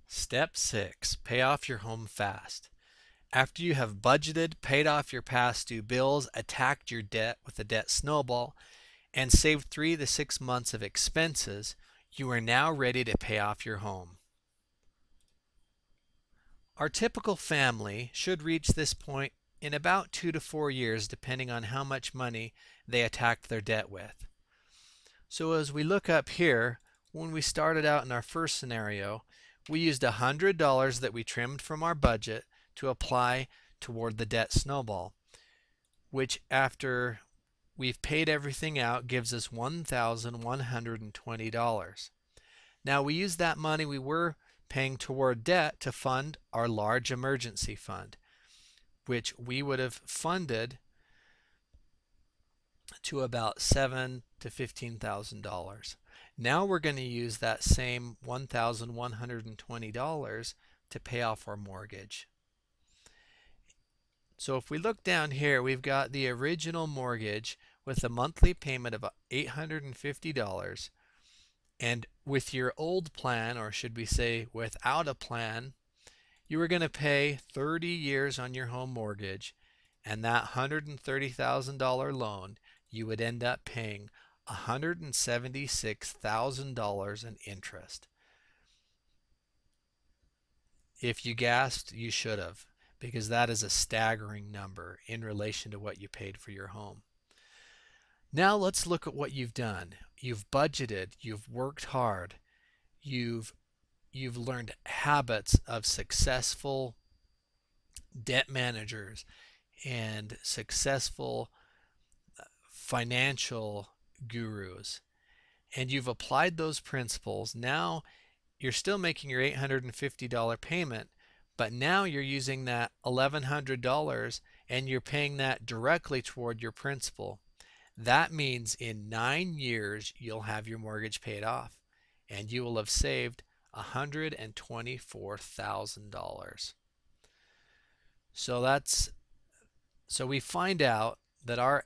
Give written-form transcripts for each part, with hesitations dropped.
Step 6. Pay off your home fast. After you have budgeted, paid off your past due bills, attacked your debt with a debt snowball, and saved 3 to 6 months of expenses, you are now ready to pay off your home. Our typical family should reach this point in about 2 to 4 years, depending on how much money they attacked their debt with. So as we look up here, when we started out in our first scenario, we used $100 that we trimmed from our budget to apply toward the debt snowball, which after we've paid everything out gives us $1,120. Now we used that money we were paying toward debt to fund our large emergency fund, which we would have funded to about $7,000 to $15,000. Now we're going to use that same $1,120 to pay off our mortgage. So if we look down here, we've got the original mortgage with a monthly payment of $850. And with your old plan, or should we say without a plan, you were going to pay 30 years on your home mortgage, and that $130,000 loan, you would end up paying $176,000 in interest. If you gasped, you should have, because that is a staggering number in relation to what you paid for your home. Now let's look at what you've done. You've budgeted, you've worked hard, you've learned habits of successful debt managers and successful financial gurus, and you've applied those principles. Now you're still making your $850 payment, but now you're using that $1,100 and you're paying that directly toward your principal. That means in 9 years you'll have your mortgage paid off and you will have saved $124,000. So we find out that our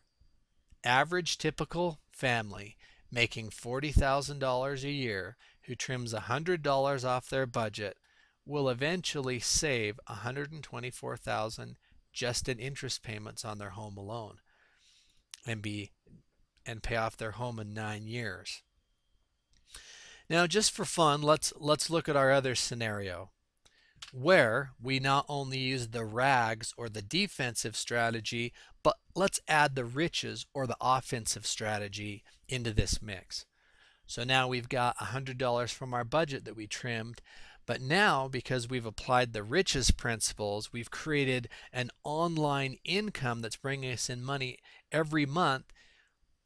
average typical family making $40,000 a year who trims $100 off their budget will eventually save $124,000 just in interest payments on their home alone and pay off their home in 9 years. Now just for fun, let's look at our other scenario where we not only use the rags or the defensive strategy, but let's add the riches or the offensive strategy into this mix. So now we've got $100 from our budget that we trimmed, but now because we've applied the riches principles, we've created an online income that's bringing us in money every month.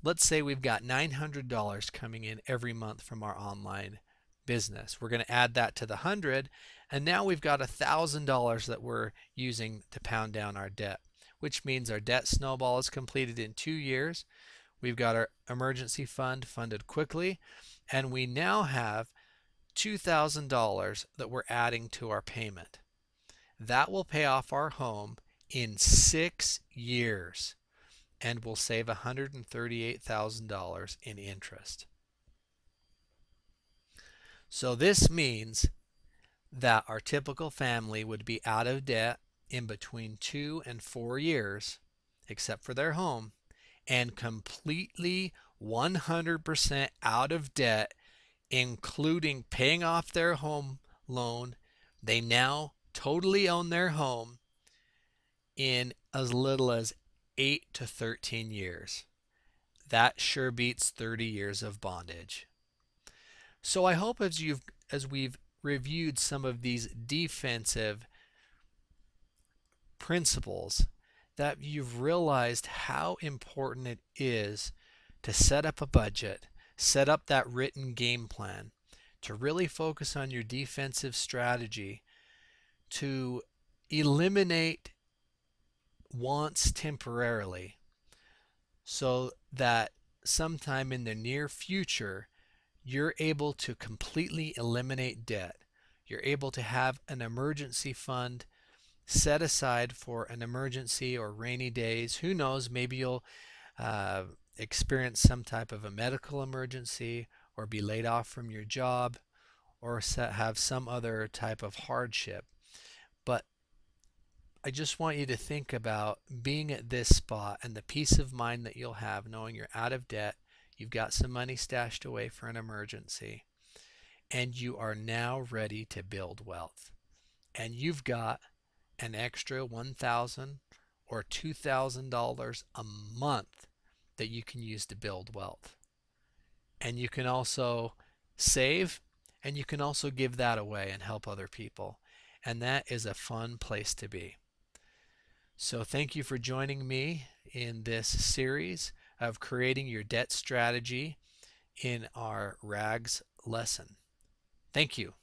Let's say we've got $900 coming in every month from our online business. We're going to add that to the 100, and now we've got $1,000 that we're using to pound down our debt, which means our debt snowball is completed in 2 years. We've got our emergency fund funded quickly, and we now have $2,000 that we're adding to our payment. That will pay off our home in 6 years and will save $138,000 in interest. So this means that our typical family would be out of debt in between 2 and 4 years, except for their home, and completely 100% out of debt, including paying off their home loan. They now totally own their home in as little as 8 to 13 years. That sure beats 30 years of bondage. So I hope as we've reviewed some of these defensive principles that you've realized how important it is to set up a budget, set up that written game plan, to really focus on your defensive strategy, to eliminate wants temporarily so that sometime in the near future you're able to completely eliminate debt. You're able to have an emergency fund set aside for an emergency or rainy days. Who knows, maybe you'll experience some type of a medical emergency or be laid off from your job, or have some other type of hardship. But I just want you to think about being at this spot and the peace of mind that you'll have knowing you're out of debt, you've got some money stashed away for an emergency, and you are now ready to build wealth. And you've got an extra $1,000 or $2,000 a month that you can use to build wealth. And you can also save, and you can also give that away and help other people. And that is a fun place to be. So thank you for joining me in this series of creating your debt strategy in our RAGS lesson. Thank you.